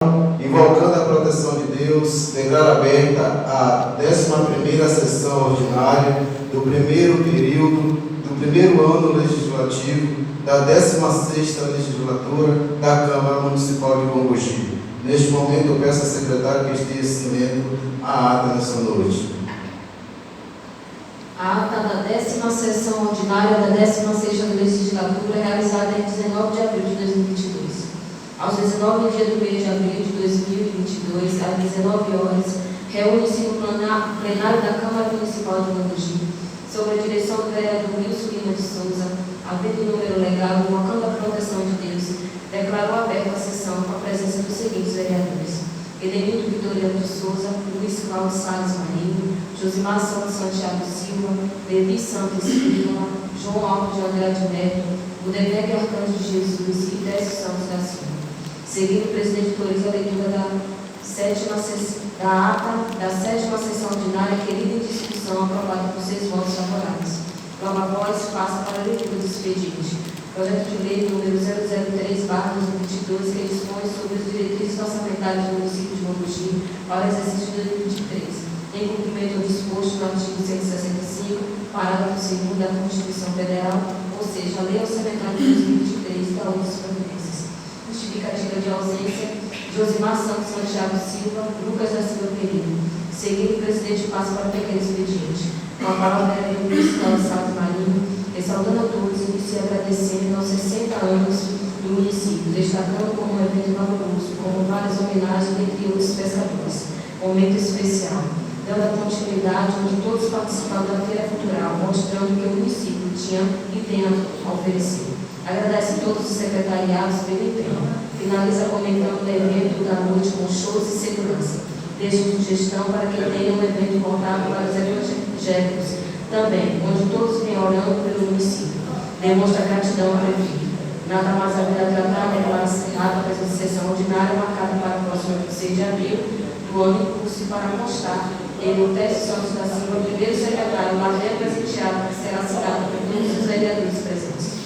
Invocando a proteção de Deus, declaro aberta a 11ª sessão ordinária do primeiro período, do primeiro ano legislativo da 16ª legislatura da Câmara Municipal de Bom Bugio. Neste momento, eu peço à secretária que esteja assinando a ata nessa noite. A ata da 10ª sessão ordinária da 16ª legislatura, realizada em 19 de abril de 2022. Aos 19 dias do mês de abril de 2022, às 19 horas, reúne-se no plenário da Câmara Municipal de Bom Bugio, sob a direção do vereador Wilson Lima de Souza, havendo número legal, invocando a proteção de Deus, declarou aberta a sessão com a presença dos seguintes vereadores: Edenildo Vitoriano de Souza, Luiz Cláudio Salles Marinho, Josimar Santos Santiago Silva, Levi Santos Silva, João Alves de Andrade Neto, Gudenberg Arcanjo de Jesus e Décio Santos da Silva. Seguindo, o presidente autoriza a leitura da ata da 7ª sessão ordinária, requerida em discussão, aprovada por 6 votos favoráveis. Logo após, passa para a leitura do expediente. Projeto de lei número 003/2022, que dispõe sobre as diretrizes orçamentárias do município de Bom Bugio para o exercício de 2023, em cumprimento ao disposto no artigo 165, parágrafo 2º da Constituição Federal, ou seja, a Lei Orçamentária de 2023 da Ordem dos Providências. Justificativa de ausência: Josimar Santos Santiago Silva, Lucas da Silva Pereira. Seguindo, o presidente passa para o pequeno expediente. Com a palavra do Luiz Cláudio Salles Marinho, ressaltando a todos e se agradecendo aos 60 anos do município, destacando como um evento valoroso, como várias homenagens entre outros pescadores. Momento especial, dando a continuidade onde todos participaram da Feira Cultural, mostrando que o município tinha e tem a oferecer. Agradece a todos os secretariados pelo empenho. Finaliza comentando o evento da noite com shows e segurança. Deixa sugestão para que tenha um evento voltado para os evangélicos também, onde todos vêm orando pelo município. Demonstra gratidão ao prefeito. Nada mais a vir a tratar, declara assinada a presente sessão ordinária marcada para o próximo 26 de abril do ano em curso, e para constar ele, o Décio Santos da Silva, primeiro secretário, Maria presenteado, que será citado por todos os vereadores presentes.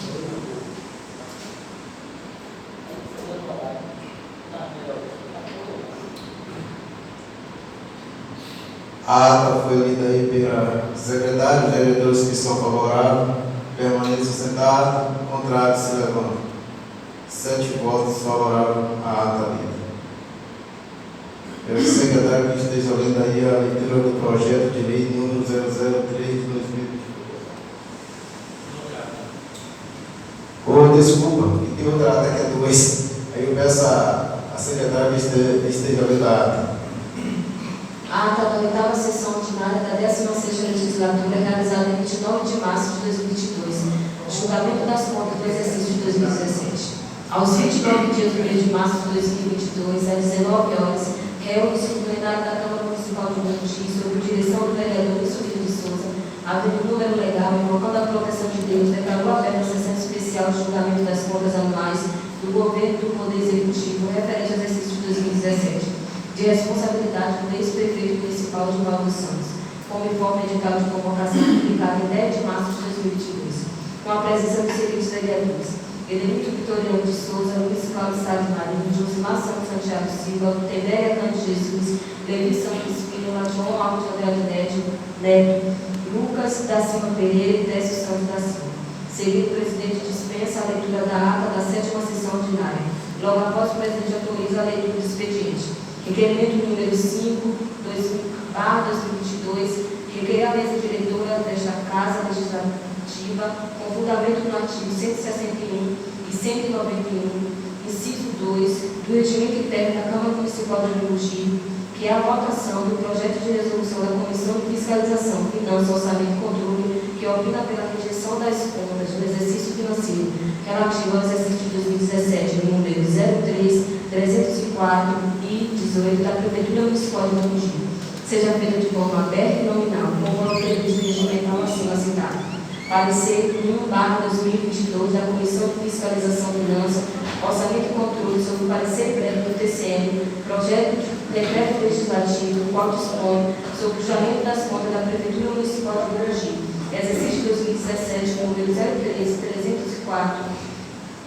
A ata foi lida aí pela secretária. Os vereadores que são favoráveis permaneçam sentados, contrários se levantam. 7 votos favoráveis à ata lida. Pelo secretário que esteja lendo aí a leitura do projeto de lei número 003 de 2022. Desculpa, que tem outra ata que é 2. Aí eu peço a secretária que esteja lendo a ata. A ata da 8ª sessão ordinária da 16ª legislatura, realizada em 29 de março de 2022, julgamento das contas do exercício de 2017. Aos 29 dias do mês de março de 2022, às 19 horas, reúne-se o plenário da Câmara Municipal de Bom Bugio, sob a direção do vereador Wilson Lima de Souza, havendo número legal, invocando a proteção de Deus, declarou aberta a sessão especial de julgamento das contas anuais do governo do Poder Executivo referente ao exercício de 2017. De responsabilidade do ex-prefeito municipal de Valdo Santos, como informe edital de convocação publicado em 10 de março de 2022, com a presença dos seguintes vereadores: Edenildo Vitoriano de Souza, Luiz Cláudio Salles Marinho, Josimar Santos Santiago Silva, Gudenberg Arcanjo de Jesus, Levi Santos Filho, João Alves de Andrade Neto, Lucas da Silva Pereira e Décio Santos da Silva. Seguido, o presidente dispensa a leitura da ata da 7ª sessão ordinária. Logo após, o presidente autoriza a leitura do expediente. Requerimento número 5/2022, requer a mesa diretora desta Casa Legislativa, com fundamento no artigo 161 e 191, inciso 2, do Regimento Interno da Câmara Municipal de Bom Bugio, que é a votação do projeto de resolução da Comissão de Fiscalização, Finanças, Orçamento e Controle, que opina pela rejeição das contas do exercício financeiro relativo ao exercício de 2017, no número 03, 304 e 18 da Prefeitura Municipal de Bom Bugio, seja feita de forma aberta e nominal, conforme o previsto regimental acima citado. Parecer 1/2022 da Comissão de Fiscalização, Finanças, Orçamento e Controle sobre o parecer prévio do TCM, projeto de decreto legislativo, qual dispõe sobre o julgamento das contas da Prefeitura Municipal de Bom Bugio, exercício 2017, número 03, 304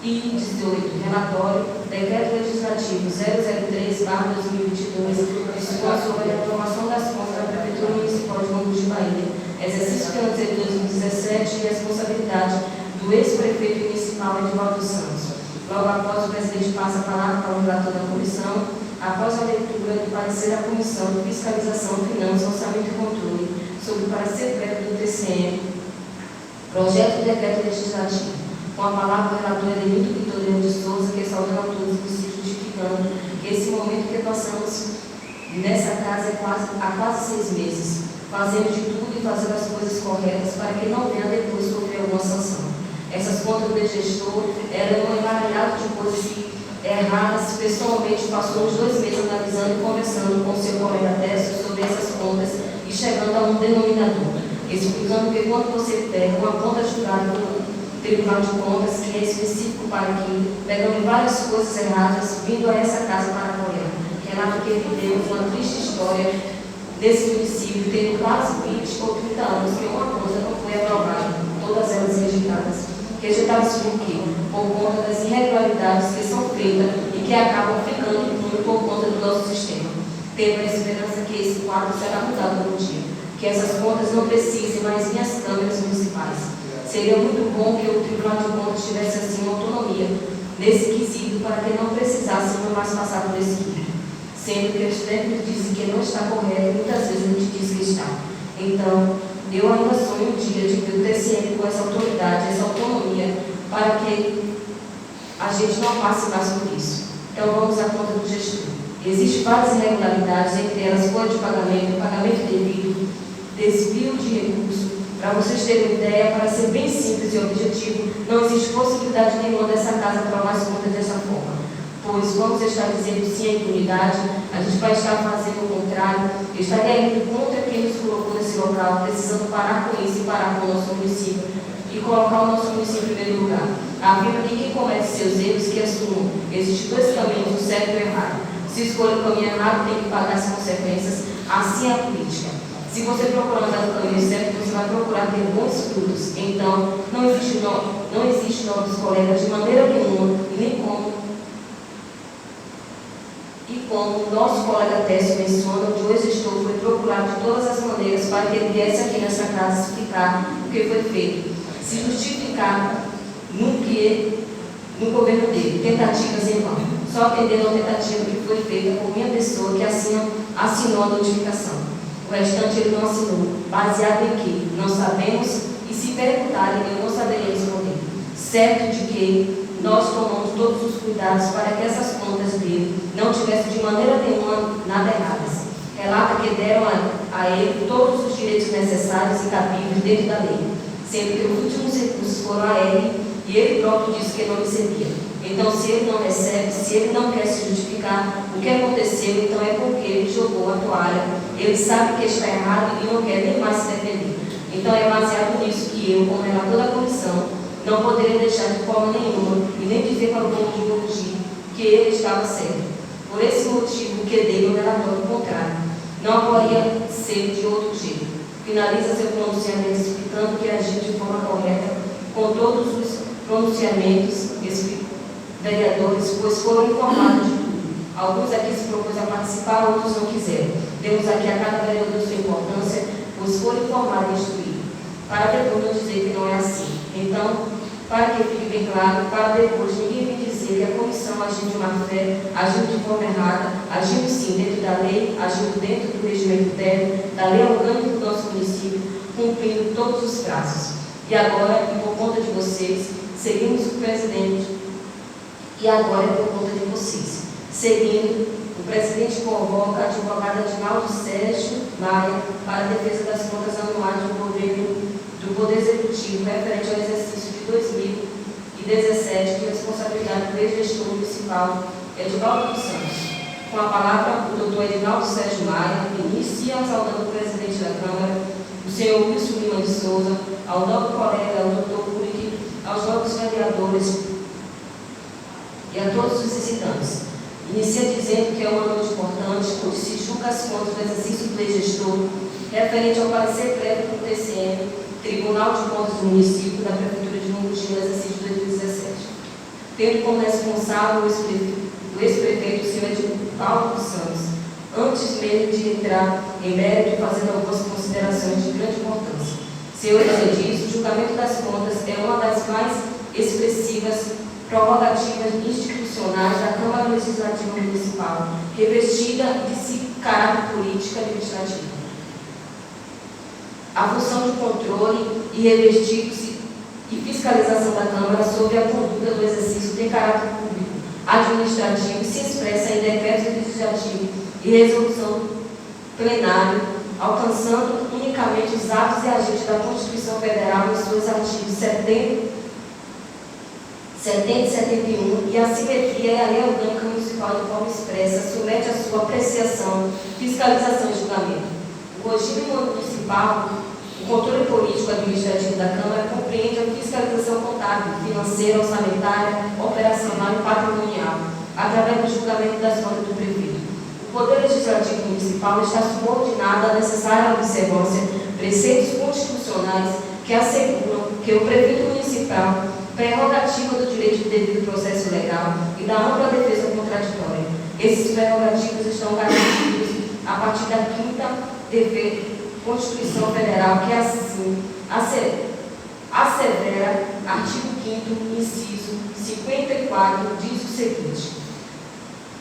E 18. Relatório, Decreto Legislativo 003/2022, dispõe sobre a aprovação das contas da Prefeitura Municipal de Montes de Bahia, exercício financeiro de 2017 e responsabilidade do ex-prefeito municipal Edivaldo Santos. Logo após, o presidente passa a palavra para o relator da comissão, após a leitura do parecer da Comissão de Fiscalização, Finanças, Orçamento e Controle sobre o parecer prévio do TCM, projeto de decreto legislativo. Com a palavra o relator Edenildo Vitorino de Souza, que saudando a todos e se justificando que esse momento que passamos nessa casa há quase 6 meses, fazendo de tudo e fazendo as coisas corretas para que não venha depois sofrer alguma sanção. Essas contas do gestor eram um emaranhado de coisas erradas. Pessoalmente, passou uns 2 meses analisando e conversando com o seu colega Tércio sobre essas contas e chegando a um denominador, explicando que quando você pega uma conta julgada no Tribunal de Contas, que é específico para aquilo, pegando várias coisas erradas, vindo a essa casa para apoiar. Relato que vivemos uma triste história desse município, tendo quase 20 ou 30 anos que uma conta não foi aprovada, todas elas rejeitadas. Rejeitadas por quê? Por conta das irregularidades que são feitas e que acabam ficando impunes por conta do nosso sistema. Tendo a esperança que esse quadro será mudado no dia, que essas contas não precisem mais vir às câmeras municipais. Seria muito bom que o Tribunal de Contas tivesse assim uma autonomia nesse quesito para que não precisássemos mais passar por esse quesito. Sendo que os técnicos dizem que não está correto e muitas vezes a gente diz que está. Então, eu ainda sonho um dia de ver o TCM com essa autoridade, essa autonomia, para que a gente não passe mais por isso. Então, vamos à conta do gestor. Existem várias irregularidades, entre elas folha de pagamento devido, desvio de recursos. Para vocês terem uma ideia, para ser bem simples e objetivo, não existe possibilidade nenhuma dessa casa aprovar as contas dessa forma. Pois vamos estar dizendo sim à impunidade, a gente vai estar fazendo o contrário, estaria indo contra quem nos colocou nesse local, precisando parar com isso e parar com o nosso município e colocar o nosso município em primeiro lugar. Afirma que quem comete seus erros que assumam. Existem 2 caminhos, o certo e o errado. Se escolhe o caminho errado, tem que pagar as consequências. Assim é a política. Se você procurar andar no caminho certo, você vai procurar ter bons frutos. Então, não existe nome dos colegas de maneira nenhuma, e nem como o nosso colega Tércio menciona, o ex-gestor foi procurado de todas as maneiras para que ele viesse aqui nessa casa explicar o que foi feito, se justificar no governo dele, tentativas em vão, só atendendo a tentativa que foi feita por minha pessoa que assinou a notificação. O restante ele não assinou, baseado em que não sabemos e se perguntarem eu não saberia responder. Certo de que nós tomamos todos os cuidados para que essas contas dele não tivessem de maneira nenhuma nada erradas. Relata que deram a ele todos os direitos necessários e cabíveis dentro da lei, sendo que os últimos recursos foram a ele e ele próprio disse que não recebia. Então, se ele não recebe, se ele não quer se justificar o que aconteceu, então é porque ele jogou a toalha, ele sabe que está errado e não quer nem mais se defender. Então, é baseado nisso que eu, como relator da comissão, não poderia deixar de forma nenhuma e nem dizer para o povo de Monte que ele estava certo. Por esse motivo, que dei no relatório contrário. Não poderia ser de outro jeito. Finaliza seu pronunciamento explicando que agiu de forma correta com todos os pronunciamentos vereadores, pois foram informados de tudo. Alguns aqui se propôs a participar, outros não quiseram. Temos aqui a cada vereador sua importância, pois foram informados e instruídos. Para depois não dizer que não é assim. Então, para que fique bem claro, para depois ninguém me dizer que a comissão agiu de má fé, agiu de forma errada, agiu sim dentro da lei, agiu dentro do regimento interno, da lei orgânica do nosso município, cumprindo todos os prazos. E agora, e por conta de vocês, seguimos o presidente, e agora é por conta de vocês. Seguindo, o presidente convoca a advogada Adinaldo Sérgio Maia para a defesa das contas anuais do governo do Poder Executivo referente ao exercício de 2017 de responsabilidade do ex-gestor municipal Edivaldo Santos. Com a palavra, o doutor Edinaldo Sérgio Maia inicia saudando o presidente da Câmara, o senhor Wilson Lima de Souza, ao novo colega, o doutor Urique, aos novos vereadores e a todos os visitantes. Inicia dizendo que é uma noite importante, onde se julga as contas do exercício do ex-gestor referente ao parecer prévio do TCM, Tribunal de Contas do Município da Prefeitura de Monte no exercício de 2017. tendo como responsável o ex-prefeito, o senhor Edivaldo dos Santos, antes mesmo de entrar em mérito, fazendo algumas considerações de grande importância. Senhores edis, o julgamento das contas é uma das mais expressivas prerrogativas institucionais da Câmara Legislativa Municipal, revestida de caráter político e administrativo. A função de controle e revestido-se e fiscalização da Câmara sobre a conduta do exercício de caráter público, administrativo, se expressa em decreto legislativo e resolução plenária, alcançando unicamente os atos e agentes da Constituição Federal em seus artigos 70 e 71, e a simetria e a lei orgânica municipal de forma expressa submete a sua apreciação, fiscalização e julgamento. O regime municipal, o controle político administrativo da Câmara compreende a fiscalização contábil, financeira, orçamentária, operacional e patrimonial, através do julgamento das contas do prefeito. O Poder Legislativo Municipal está subordinado à necessária observância de preceitos constitucionais que asseguram que o prefeito municipal, prerrogativa do direito de devido processo legal e da ampla defesa contraditória. Esses prerrogativos estão garantidos a partir da 5ª Constituição Federal, que assim assevera, artigo 5º, inciso 54, diz o seguinte: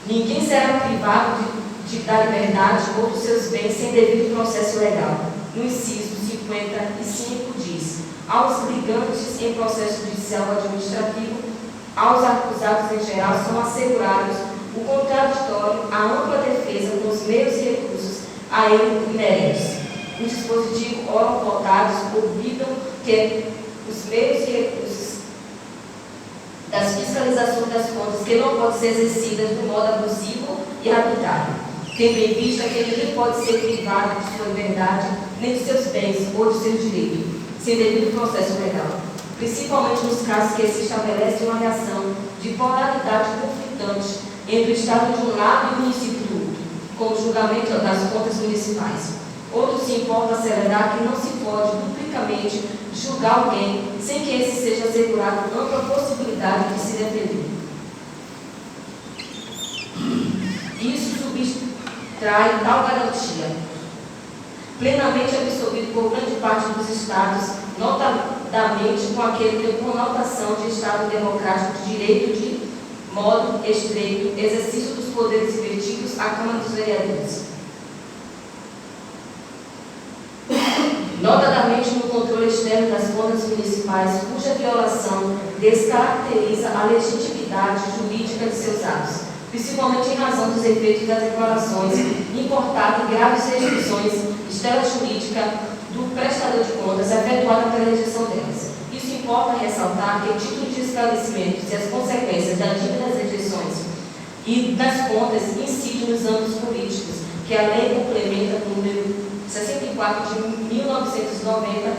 ninguém será privado da liberdade ou dos seus bens sem devido processo legal. No inciso 55 diz: aos ligantes em processo judicial administrativo, aos acusados em geral, são assegurados o contraditório, a ampla defesa com os meios e recursos a ele inerentes. O dispositivo, ora votados, olvidam que os meios e recursos das fiscalizações das contas que não podem ser exercidas de modo abusivo e arbitrário, tendo em vista que ninguém pode ser privado de sua liberdade, nem de seus bens ou de seus direitos, sem devido processo legal, principalmente nos casos que se estabelece uma relação de polaridade conflitante entre o Estado de um lado e o município do outro, como o julgamento das contas municipais. Outro se importa acelerar que não se pode duplicamente julgar alguém sem que esse seja assegurado ampla possibilidade de se defender. Isso subtrai tal garantia, plenamente absorvido por grande parte dos estados, notadamente com aquele que tem conotação de Estado democrático de direito de modo estreito, exercício dos poderes invertidos à Câmara dos Vereadores. Notadamente no controle externo das contas municipais, cuja violação descaracteriza a legitimidade jurídica de seus atos, principalmente em razão dos efeitos das declarações importadas e graves restrições externa-jurídica do prestador de contas efetuada pela rejeição delas. Isso importa ressaltar que, título de esclarecimento e as consequências da dívida das rejeições e das contas incidem nos âmbitos políticos, que a lei complementa com o número 64 de 1990,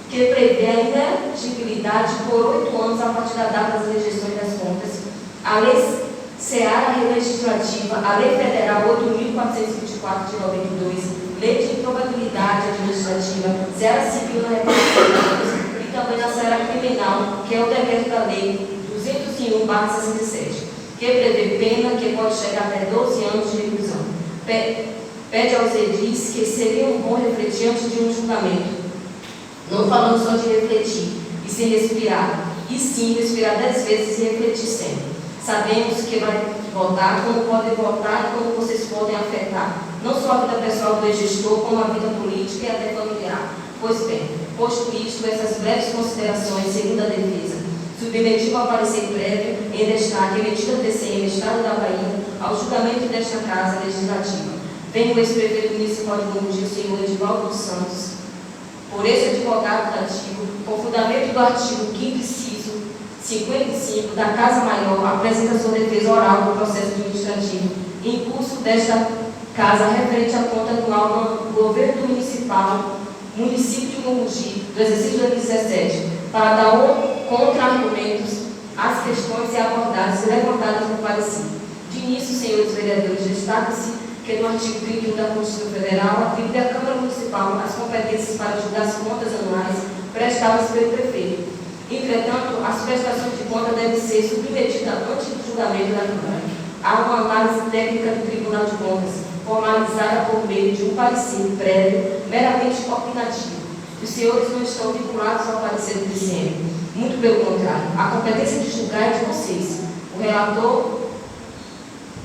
que prevê a inelegibilidade por 8 anos a partir da data das rejeições das contas, a lei Seara Legislativa, a Lei Federal 8.424 de 92, Lei de Improbabilidade Administrativa, Seara Civil na Reparação de Danos e também na Seara Criminal, que é o decreto da Lei 201/67, que prevê pena que pode chegar até 12 anos de reclusão. Pede aos edis que seria bom refletir antes de um julgamento, não falando só de refletir e sem respirar, e sim respirar 10 vezes e refletir sempre. Sabemos que vai votar, como podem votar e como vocês podem afetar, não só a vida pessoal do gestor, como a vida política e até familiar. Pois bem, posto isto, essas breves considerações, segundo a defesa, submetido ao parecer prévio em destaque emitido ao TCM, Estado da Bahia, ao julgamento desta Casa Legislativa, vem o ex-prefeito municipal de Mogi, o senhor Edivaldo dos Santos, por esse advogado dativo, com fundamento do artigo 5º, inciso 55 da Casa Maior, apresenta sua defesa oral no processo administrativo em curso desta Casa referente à conta anual do governo municipal, município de Mogi, do exercício de 2017, para dar contra-argumentos às questões e abordagens levantadas no parecido. De início, senhores vereadores, destaca-se que no artigo 31 da Constituição Federal atribui à Câmara Municipal as competências para julgar as contas anuais prestadas pelo prefeito. Entretanto, as prestações de conta devem ser submetidas antes do julgamento da Câmara a uma análise técnica do Tribunal de Contas, formalizada por meio de um parecer prévio meramente opinativo. Os senhores não estão vinculados ao parecer do TCM. Muito pelo contrário, a competência de julgar é de vocês. O relator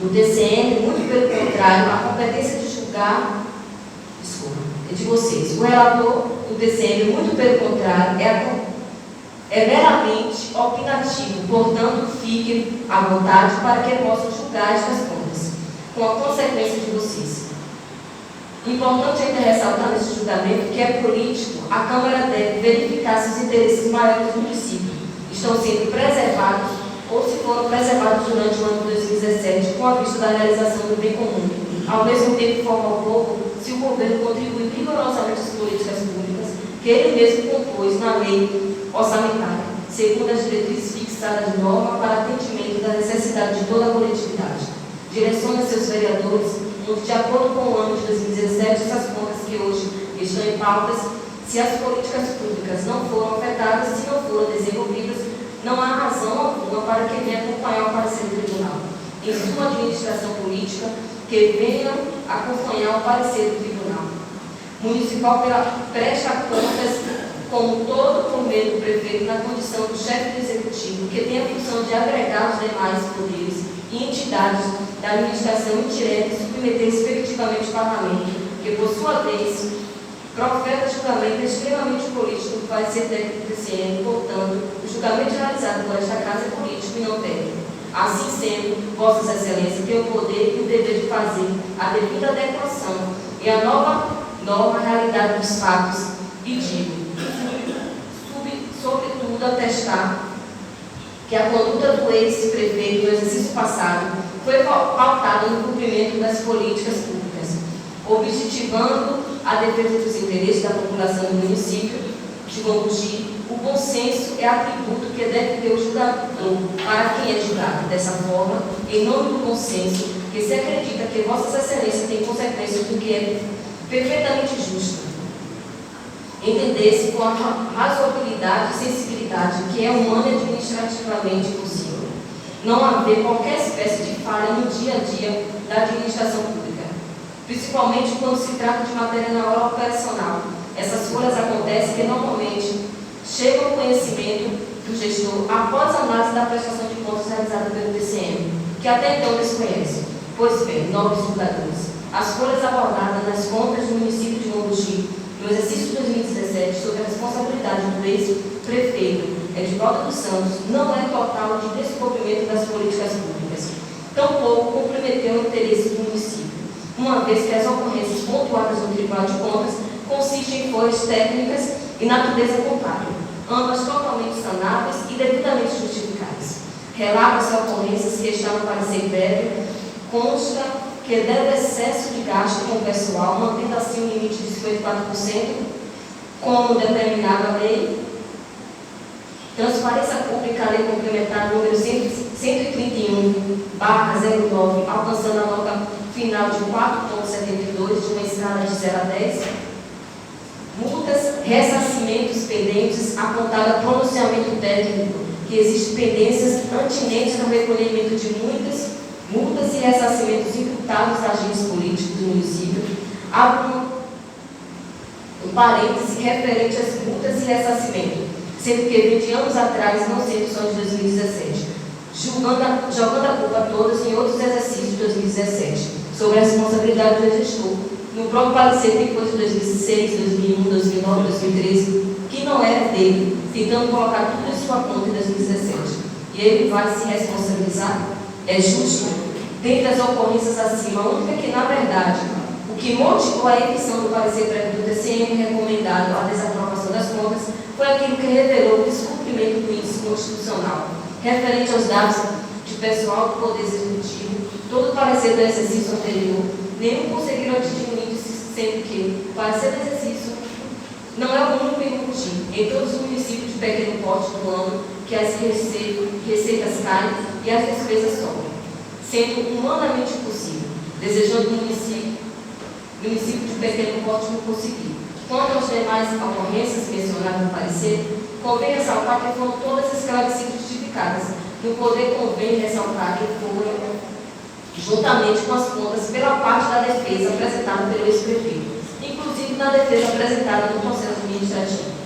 do TCM, muito pelo contrário, a competência de julgar, é de vocês. O relator do TCM, muito pelo contrário, é meramente opinativo, portanto, fiquem à vontade para que possam julgar estas contas, com a consequência de vocês. Importante ainda ressaltar nesse julgamento que é político, a Câmara deve verificar se os interesses maiores do município estão sendo preservados ou se foram preservados durante o ano de 2017, com a vista da realização do bem comum. Ao mesmo tempo, informa ao povo se o governo contribui rigorosamente às políticas públicas que ele mesmo compôs na lei orçamentária, segundo as diretrizes fixadas de norma para atendimento da necessidade de toda a coletividade. Direciona seus vereadores, onde, de acordo com o ano de 2017, essas contas que hoje estão em pautas, se as políticas públicas não foram afetadas, se não foram desenvolvidas, não há razão alguma para que venha acompanhar o parecer do tribunal. Em sua administração política, que venham acompanhar o parecer do tribunal municipal presta contas, como todo por meio do prefeito, na condição do chefe do executivo, que tem a função de agregar os demais poderes e entidades da administração indireta e submeter respectivamente o parlamento, que, por sua vez, profeta julgamento extremamente político do parecer técnico do TCM, portanto, o julgamento realizado por esta casa é político e não técnico. Assim sendo, Vossas Excelências têm o poder e o dever de fazer a devida adequação e a nova realidade dos fatos e digo, sobretudo, atestar que a conduta do ex-prefeito no exercício passado foi pautada no cumprimento das políticas públicas, objetivando a defesa dos interesses da população do município de Monte. O bom senso é atributo que deve ter o julgador para quem é julgado. Dessa forma, em nome do bom senso, que se acredita que Vossas Excelências têm consequências do que é perfeitamente justo, entender-se com a razoabilidade e sensibilidade que é humana e administrativamente possível. Não haver qualquer espécie de falha no dia a dia da administração pública, principalmente quando se trata de matéria na hora operacional. Essas folhas acontecem que normalmente chegam ao conhecimento do gestor após a análise da prestação de contas realizada pelo TCM, que até então desconhece. Pois bem, nobres julgadores, as folhas abordadas nas contas do município de Monte no exercício de 2017, sob a responsabilidade do ex-prefeito Edivaldo dos Santos, não é total de descobrimento das políticas públicas, tampouco comprometeu o interesse do município, uma vez que as ocorrências pontuadas no Tribunal de Contas consistem em folhas técnicas e natureza contábil, ambas totalmente sanáveis e devidamente justificáveis. Relata-se ocorrências que estão no parecer prévio, consta que deve excesso de gasto com o pessoal, mantendo assim o limite de 54%, como determinada a lei. Transparência Pública, a Lei Complementar número 131/09, alcançando a nota final de 4,72 de uma escala de 0 a 10. Multas, ressarcimentos pendentes, apontada pronunciamento técnico, que existem pendências antinentes no recolhimento de muitas multas e ressarcimentos imputados a agentes políticos do município. Abro um parêntese referente às multas e ressarcimento, sendo que 20 anos atrás, não sendo só de 2017, jogando a culpa a todos em outros exercícios de 2017, sobre a responsabilidade do gestor, no próprio parecer que foi de 2006, 2001, 2009, 2013, que não era dele, tentando colocar tudo em sua conta em 2017. E ele vai se responsabilizar? É justo? Dentre as ocorrências acima, a única que, na verdade, o que motivou a emissão do parecer prévio do TCM recomendado à desaprovação das contas foi aquilo que revelou o descumprimento do índice constitucional, referente aos dados de pessoal do Poder Executivo, todo o parecer do exercício anterior, nenhum conseguiram atingir o índice, sendo que o parecer do exercício não é o único em Monte, em todos os municípios de pequeno porte do ano, que as receitas caem e as despesas sobem, sendo humanamente impossível, desejando o município de pequeno porte não conseguir. Quanto às demais ocorrências mencionadas no parecer, Convém ressaltar que foram todas esclarecidas e justificadas. No poder convém ressaltar que foram, juntamente com as contas, pela parte da defesa apresentada pelo ex-prefeito, inclusive na defesa apresentada no processo administrativo.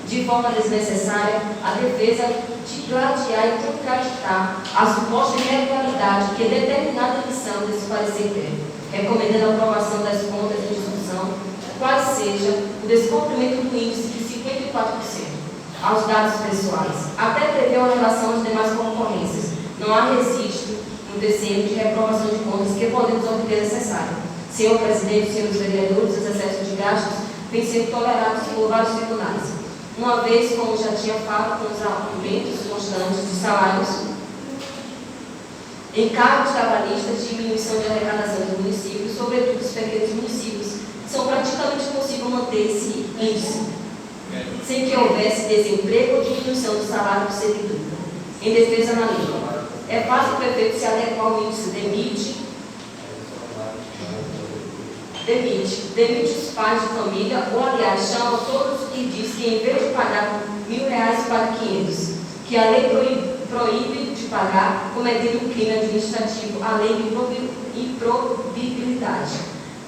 De forma desnecessária, a defesa de gladiar e contraditar a suposta irregularidade que determinada edição desse parecer deve, recomendando a aprovação das contas em discussão, qual seja o descumprimento do índice de 54%. Aos dados pessoais, até prevê uma relação às demais concorrências. Não há registro no TCM de reprovação de contas que podemos obter necessário. Senhor presidente, senhores vereadores, os excessos de gastos vêm sendo tolerados por vários tribunais. Uma vez, como já tinha falado, com os aumentos constantes de salários, encargos trabalhistas, diminuição de arrecadação dos municípios, sobretudo dos pequenos municípios, são praticamente possível manter esse índice, sem que houvesse desemprego ou diminuição do salário do servidor. Em defesa na lei, é fácil o prefeito se adequar ao índice demite os pais de família, ou aliás, chama todos e diz que em vez de pagar R$1.000, paga 500, que a lei proíbe de pagar, cometendo um crime administrativo, além de improbabilidade.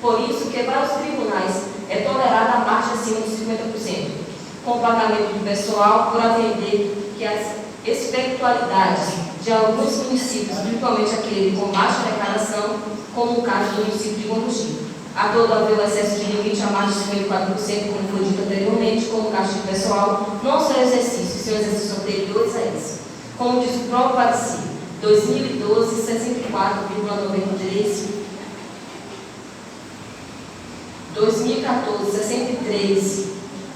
Por isso que para os tribunais é tolerada a margem acima de 50%, com o pagamento do pessoal, por atender que as espectacularidades de alguns municípios, principalmente aquele com baixa arrecadação, como o caso do município de Monte. A todo haver o excesso de limite a mais de 54%, como foi dito anteriormente, como gasto de pessoal, não só exercícios, são exercícios anteriores a esse. Como diz o próprio parecer, 2012, 64,93%, 2014,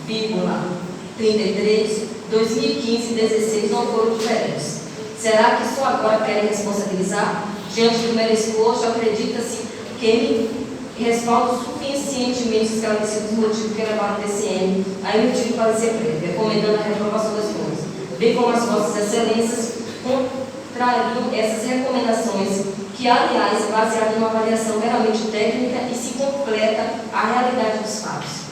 63,33%, 2015 e 16 não foram diferentes. Será que só agora querem responsabilizar? Diante do merecimento, acredita-se que respaldo suficientemente esclarecidos os motivos que levaram o TCM a emitir o parecer prévio, recomendando a reprovação das contas, bem como as vossas excelências contrariam essas recomendações, que, aliás, é baseada numa avaliação meramente técnica e se completa a realidade dos fatos.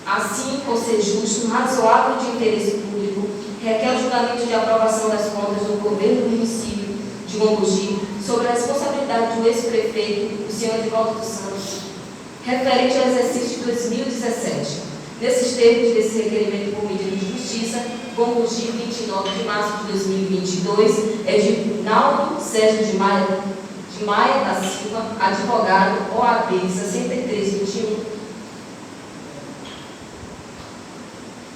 Assim, por ser justo, razoável de interesse público, requer o julgamento de aprovação das contas do governo do município de Monte sobre a responsabilidade do ex-prefeito, o senhor Edivaldo dos Santos, referente ao exercício de 2017. Nesses termos desse requerimento por medida de justiça, Monte, 29 de março de 2022, é de Naldo Sérgio de Maia da Silva, advogado, OAB 6321,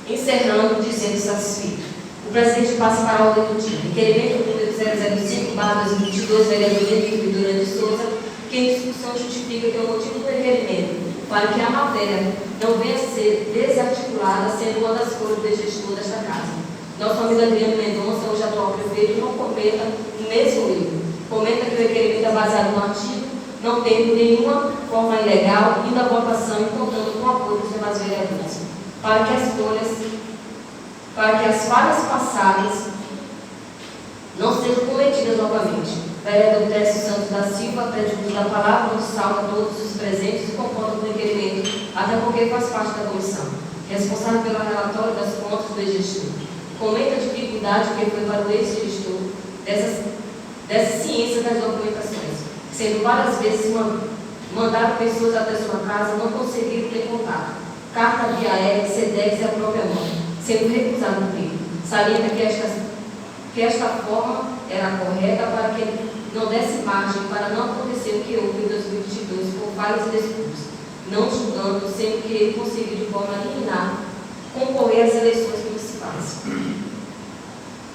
encerrando, dizendo satisfeito. O presidente passa para a ordem do dia. Requerimento número 005/2022, vereador Emílio Durante de Souza, que em discussão justifica que o motivo do requerimento para que a matéria não venha a ser desarticulada, sendo uma das cores do gestor desta casa. Nosso amigo Adriano Mendonça, hoje atual prefeito, não comenta o mesmo erro. Comenta que o requerimento é baseado no artigo, não tendo nenhuma forma ilegal, indo à votação e contando com o apoio dos demais vereadores, para que as falhas passadas não sejam cometidas novamente. Vereador Tércio Santos da Silva pede o uso da palavra, onde salva todos os presentes e concorda com o requerimento, até porque faz parte da comissão, responsável pelo relatório das contas do ex-gestor. Comenta a dificuldade que foi para o ex-gestor dessa ciência das documentações, sendo várias vezes mandar pessoas até sua casa, não conseguiram ter contato. Carta via aérea, SEDEX e a própria mão, sendo recusado o cumprir. Salienta que esta forma era correta para que não desse margem para não acontecer o que houve em 2022 por falhas e desculpas, não julgando, sendo que ele conseguiu de forma liminar concorrer às eleições municipais.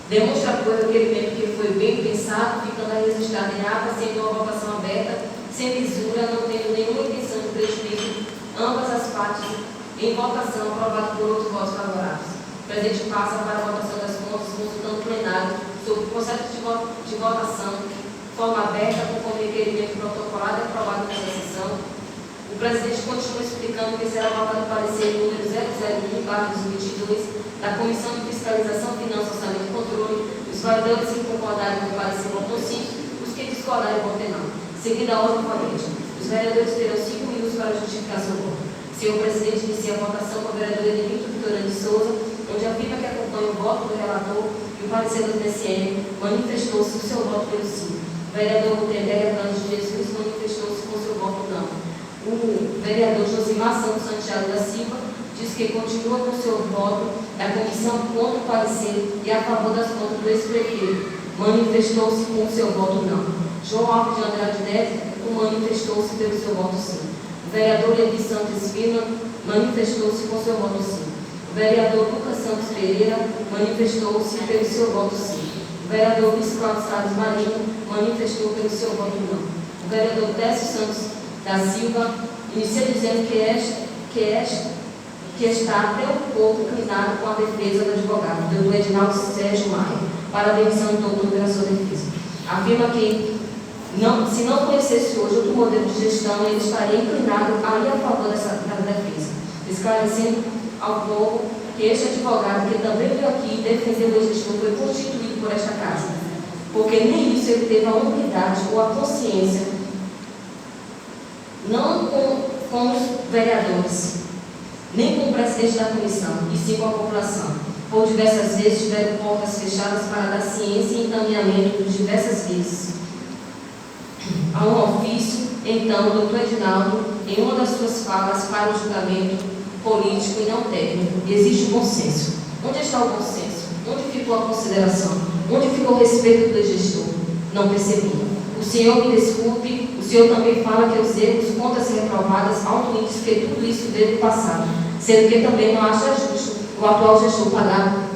Demonstra por requerimento que foi bem pensado, ficando registrado em ata, sendo uma votação aberta, sem lisura, não tendo nenhuma intenção de prejuízo, ambas as partes em votação, aprovado por outros votos favoráveis. O presidente passa para a votação das contas, consultando o plenário sobre o processo de votação, forma aberta, conforme requerimento protocolado e aprovado nessa sessão. O presidente continua explicando que será votado o parecer número 001/2022 da Comissão de Fiscalização, Finanças, Orçamento e Controle. Os vereadores que concordarem com o parecer votam sim, os que discordarem votam não. Seguida a ordem corrente. Os vereadores terão 5 minutos para justificar seu voto. Senhor presidente, inicia a votação com o vereador Edmilton Vitorino de Souza, onde a firma que acompanha o voto do relator e o parecer do TCM manifestou-se o seu voto pelo sim. O vereador Gutenberg Hernandes de Jesus manifestou-se com seu voto não. O vereador Josimar Santos Santiago da Silva diz que continua com seu voto da comissão contra o parecer e a favor das contas do ex-prefeito. Manifestou-se com seu voto não. João Alves de Andrade Neves manifestou-se pelo seu voto sim. O vereador Levi Santos Firma manifestou-se com seu voto sim. O vereador Lucas Santos Pereira manifestou-se pelo seu voto sim. O vereador Luiz Cláudio Salles Marinho manifestou pelo seu voto não. O vereador Décio Santos da Silva inicia dizendo que está até um pouco inclinado com a defesa do advogado, do Edinaldo Sérgio Maia, para a demissão do doutor pela sua defesa. Afirma que, se não conhecesse hoje outro modelo de gestão, ele estaria inclinado a ir a favor da defesa, esclarecendo ao povo que este advogado, que também veio aqui defender o gestor, foi constituído por esta casa, porque nem isso ele teve a humildade ou a consciência, não com os vereadores, nem com o presidente da comissão, e sim com a população. Por diversas vezes tiveram portas fechadas para dar ciência e encaminhamento por diversas vezes a um ofício. Então, o doutor Edinaldo, em uma das suas falas para o julgamento político e não técnico, existe o bom senso. Onde está o bom senso? Onde ficou a consideração? Onde ficou o respeito do gestor? Não percebi. O senhor me desculpe, o senhor também fala que os erros, contas reprovadas, alto índice, que tudo isso veio do passado, sendo que também não acha justo o atual gestor pagar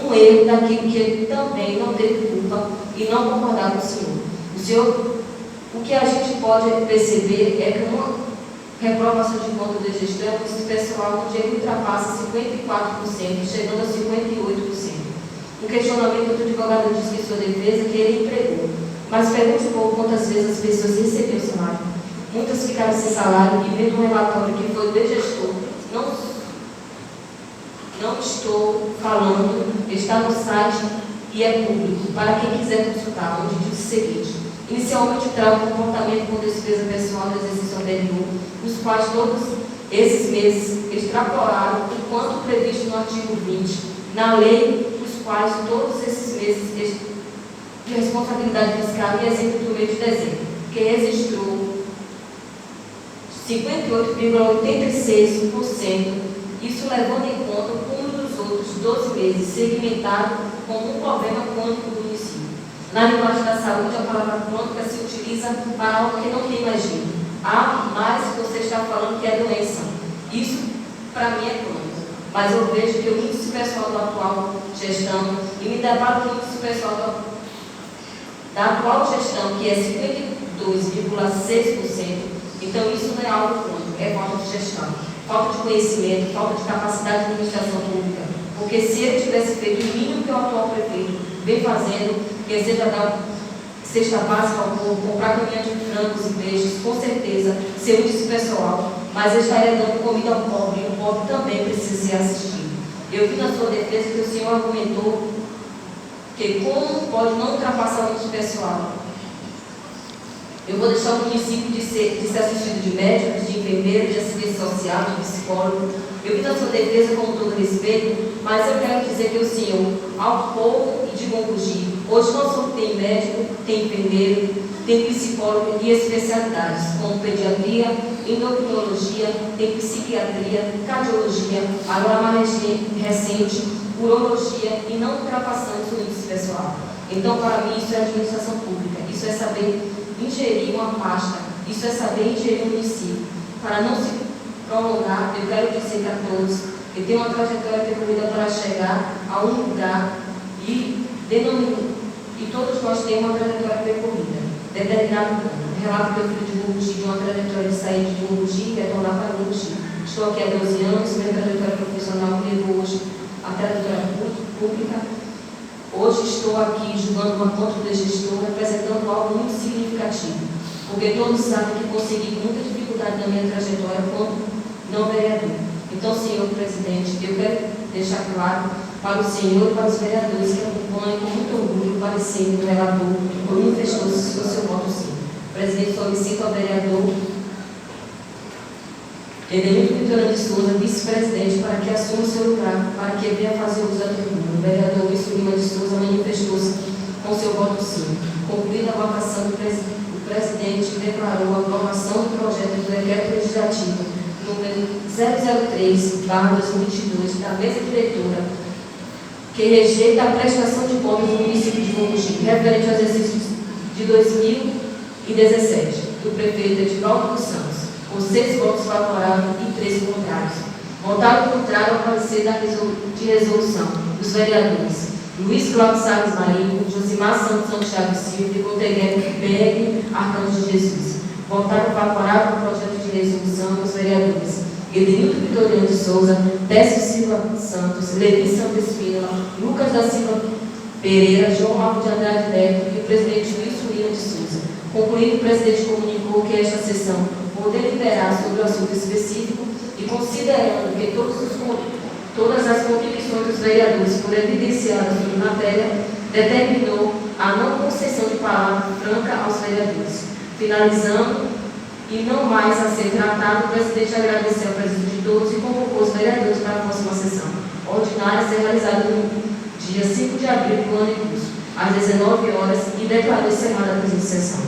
um erro daquilo que ele também não teve culpa e não concordar com o senhor. O que a gente pode perceber é que uma reprovação de conta do gestor é um pessoal onde ele ultrapassa 54%, chegando a 58%. O questionamento do advogado diz em sua defesa que ele empregou. Mas pergunte um pouco quantas vezes as pessoas receberam salário. Muitas ficaram sem salário e vendo um relatório que foi do gestor. Não estou falando, está no site e é público, para quem quiser consultar, onde diz o seguinte: inicialmente trata o comportamento com despesa pessoal do exercício anterior, os quais todos esses meses extrapolaram o quanto previsto no artigo 20, na lei, os quais todos esses meses de responsabilidade fiscal e exemplo do mês de dezembro, que registrou 58,86%, isso levando em conta o cúmulo dos outros 12 meses, segmentado como um problema crônico do município. Na linguagem da saúde, a palavra crônica se utiliza para algo que não tem mais jeito. Mas você está falando que é doença. Isso, para mim, é crônico. Mas eu vejo que o índice pessoal da atual gestão, e me deparo com o índice pessoal da atual gestão, que é 52,6%, então isso não é algo crônico, é falta de gestão, falta de conhecimento, falta de capacidade de administração pública. Porque se ele tivesse feito o mínimo que o atual prefeito vem fazendo, que seja dar cesta básica ao povo, comprar caminhão de frangos e peixes, com certeza, seu índice pessoal, mas ele estaria dando comida ao pobre, e o pobre também precisa ser assistido. Eu vi na sua defesa que o senhor argumentou que como pode não ultrapassar o índice pessoal. Eu vou deixar o município de ser assistido de médicos, de enfermeiros, de assistente social, de psicólogo. Eu vi na sua defesa com todo respeito, mas eu quero dizer que o senhor, ao povo e de bom fugir, hoje não só tem médico, tem enfermeiro, tem psicólogo e especialidades, como pediatria, endocrinologia, tem psiquiatria, cardiologia, agora mais recente, urologia, e não ultrapassando o índice pessoal. Então, para mim, isso é administração pública, isso é saber ingerir uma pasta, isso é saber ingerir um município. Para não se prolongar, eu quero dizer para todos que tem uma trajetória percorrida para chegar a um lugar e todos nós temos uma trajetória percorrida, determinado ano. Relato que eu fui de Murumqui, de uma trajetória de sair de Murumqui e retornar para Murumqi. Estou aqui há 12 anos, minha trajetória profissional me levou hoje à trajetória pública. Hoje estou aqui julgando uma conta do gestor, representando algo muito significativo, porque todos sabem que consegui muita dificuldade na minha trajetória como não vereador. Então, senhor presidente, eu quero deixar claro para o senhor e para os vereadores que acompanham com muito orgulho o parecer do relator, manifestou-se o seu voto sim. Presidente, solicito ao vereador Edenilton Vitorino de Souza, vice-presidente, para que assuma seu lugar, para que venha fazer uso da tribuna. O vereador Luiz Lima de Souza manifestou-se com seu voto sim. Concluída a votação, o presidente declarou a aprovação do projeto do decreto legislativo número 003/2022 da mesa diretora, que rejeita a prestação de contas do município de Mogi, referente ao exercício de 2017, do prefeito Edivaldo dos Santos, por 6 votos favoráveis e 3 contrários. Votaram contrário ao parecer de resolução dos vereadores Luiz Cláudio Salles Marinho, Josimar Santos Santiago Silva e Goteguer Berg Arcanjo de Jesus. Votaram favorável ao projeto de resolução dos vereadores Edenilton Vitorino de Souza, Décio Silva Santos, Levi Santos Espínola, Lucas da Silva Pereira, João Marco de Andrade Neto e o presidente Luiz Lima de Souza. Concluído, o presidente comunicou que esta sessão vou deliberar sobre o assunto específico e, considerando que todas as convicções dos vereadores foram evidenciadas sobre a matéria, determinou a não concessão de palavra franca aos vereadores. Finalizando e não mais a ser tratado, o presidente agradeceu a presença de todos e convocou os vereadores para a próxima sessão ordinária a ser realizada no dia 5 de abril do ano em curso, às 19 horas, e declarou encerrada a presente sessão.